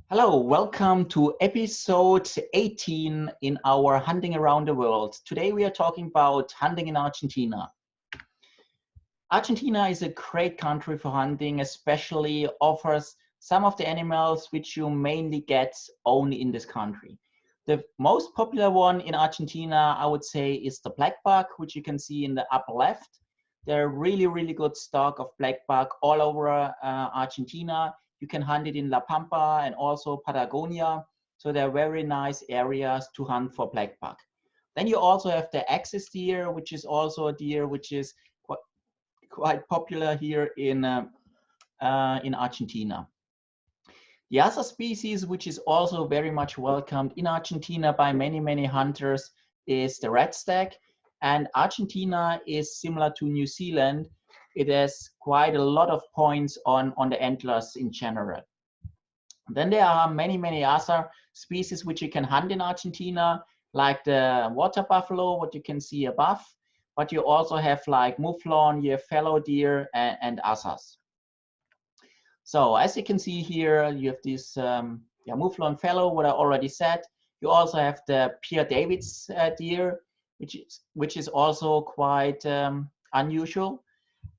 Hello, welcome to episode 18 in our Hunting Around the World. Today we are talking about hunting in Argentina. Argentina is a great country for hunting, especially offers some of the animals which you mainly get only in this country. The most popular one in Argentina, I would say, is the black buck, which you can see in the upper left. There are really good stock of black buck all over Argentina. You can hunt it in La Pampa and also Patagonia. So they're very nice areas to hunt for black buck. Then you also have the axis deer, which is also a deer which is quite popular here in Argentina. The other species which is also very much welcomed in Argentina by many hunters is the red stag. And Argentina is similar to New Zealand. It has quite a lot of points on the antlers in general. Then there are many other species which you can hunt in Argentina, like the water buffalo, what you can see above. But you also have like mouflon, you have fallow deer, and others. So as you can see here, you have this mouflon fallow, what I already said. You also have the Pierre David's deer, which is also quite unusual.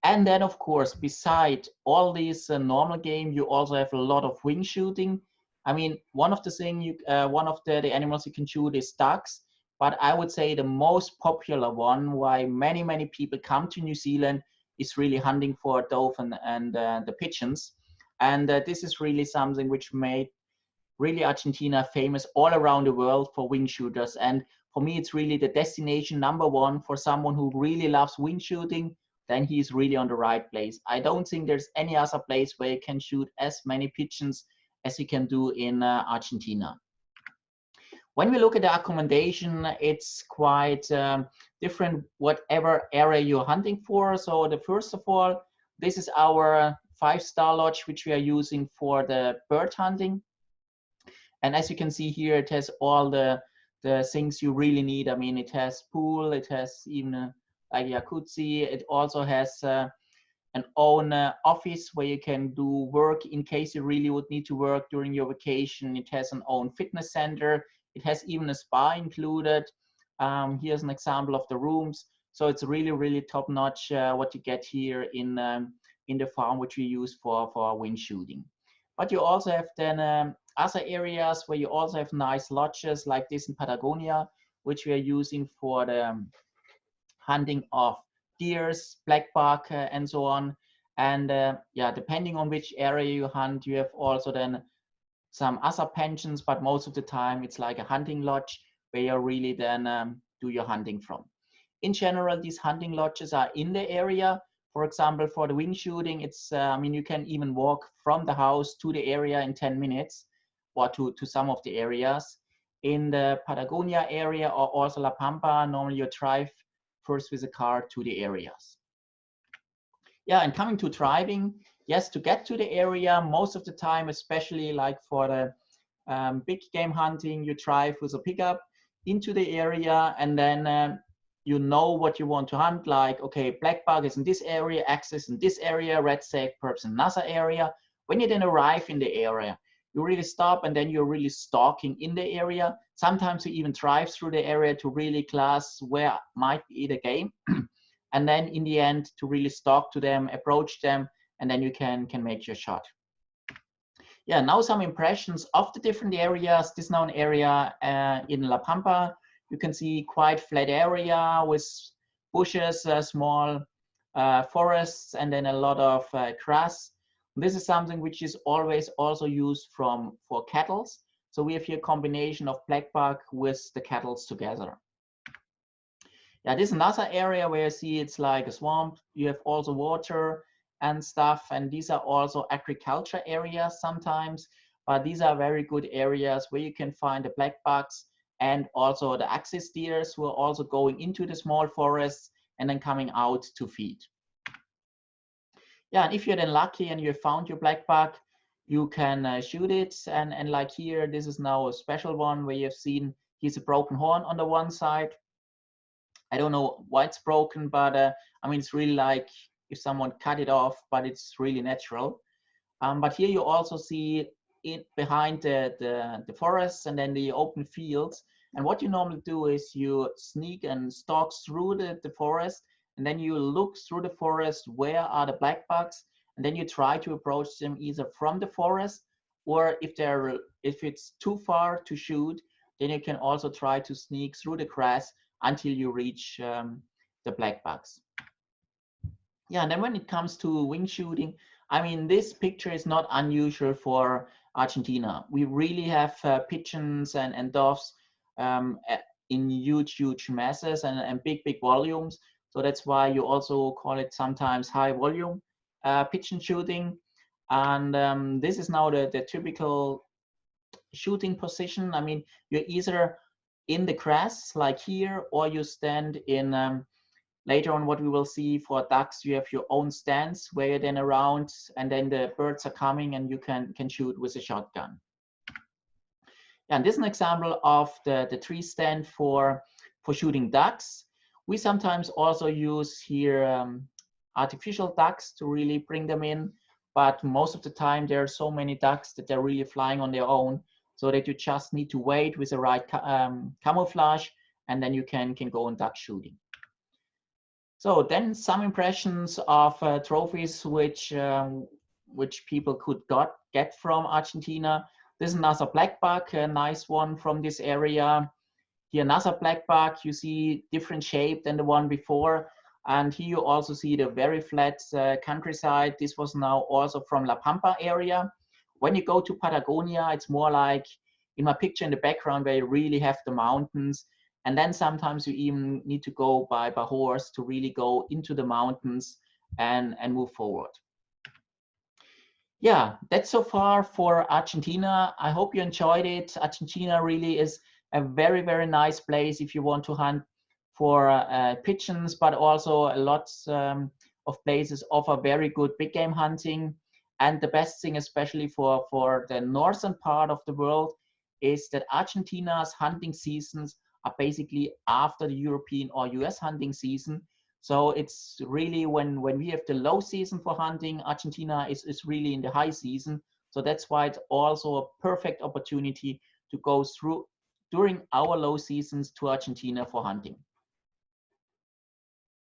And then, of course, beside all these normal game, you also have a lot of wing shooting. I mean, one of the animals you can shoot is ducks, but I would say the most popular one, why many people come to New Zealand, is really hunting for dove and the pigeons. And this is really something which made really Argentina famous all around the world for wing shooters. And for me, it's really the destination #1 for someone who really loves wing shooting. Then he's really on the right place. I don't think there's any other place where you can shoot as many pigeons as you can do in Argentina. When we look at the accommodation, it's quite different whatever area you're hunting for. So first of all, this is our 5-star lodge, which we are using for the bird hunting. And as you can see here, it has all the things you really need. I mean, it has pool, it has even like jacuzzi. It also has an own office where you can do work in case you really would need to work during your vacation. It has an own fitness center. It has even a spa included. Here's an example of the rooms. So it's really top notch what you get here in the farm, which we use for wing shooting. But you also have then other areas where you also have nice lodges like this in Patagonia, which we are using for the hunting of deers, black buck, and so on. And yeah, depending on which area you hunt, you have also then some other pensions, but most of the time it's like a hunting lodge where you really then do your hunting from. In general, these hunting lodges are in the area. For example, for the wing shooting, it's I mean, you can even walk from the house to the area in 10 minutes or to some of the areas. In the Patagonia area or also La Pampa, normally you drive first with a car to the areas. Yeah, and coming to driving, yes, to get to the area, most of the time, especially like for the big game hunting, you drive with a pickup into the area, and then you know what you want to hunt. Like, okay, black buck is in this area, axis in this area, red stag perhaps in another area. When you then arrive in the area, you really stop, and then you're really stalking in the area. Sometimes you even drive through the area to really class where might be the game. And then in the end, to really stalk to them, approach them, and then you can make your shot. Yeah, now some impressions of the different areas. This is now an area in La Pampa. You can see quite flat area with bushes, small forests, and then a lot of grass. This is something which is always also used for cattle. So we have here a combination of black buck with the cattle together. Yeah, this is another area where you see it's like a swamp. You have also water and stuff, and these are also agriculture areas sometimes, but these are very good areas where you can find the black bucks and also the axis deers who are also going into the small forests and then coming out to feed. Yeah, and if you're then lucky and you have found your black buck, you can shoot it. And like here, this is now a special one where you've seen he's a broken horn on the one side. I don't know why it's broken, but I mean, it's really like if someone cut it off, but it's really natural. But here you also see behind the forests and then the open fields. And what you normally do is you sneak and stalk through the forest, and then you look through the forest, where are the black bugs, and then you try to approach them either from the forest, or if it's too far to shoot, then you can also try to sneak through the grass until you reach the black bugs. Yeah, and then when it comes to wing shooting, I mean, this picture is not unusual for Argentina. We really have pigeons and doves in huge masses and big volumes. So that's why you also call it sometimes high volume pigeon shooting. And this is now the typical shooting position. I mean, you're either in the grass like here, or you stand in later on, what we will see for ducks, you have your own stands where you're then around, and then the birds are coming and you can shoot with a shotgun. And this is an example of the tree stand for shooting ducks. We sometimes also use here artificial ducks to really bring them in, but most of the time there are so many ducks that they're really flying on their own, so that you just need to wait with the right camouflage, and then you can go on duck shooting. So then some impressions of trophies which people could get from Argentina. This is another black buck, a nice one from this area. Here another black buck, you see different shape than the one before. And here you also see the very flat countryside. This was now also from La Pampa area. When you go to Patagonia, it's more like in my picture in the background where you really have the mountains. And then sometimes you even need to go by horse to really go into the mountains and move forward. Yeah, that's so far for Argentina. I hope you enjoyed it. Argentina really is a very nice place if you want to hunt for pigeons, but also lots of places offer very good big game hunting. And the best thing, especially for the northern part of the world, is that Argentina's hunting seasons are basically after the European or US hunting season. So it's really when we have the low season for hunting, Argentina is really in the high season. So that's why it's also a perfect opportunity to go through during our low seasons to Argentina for hunting.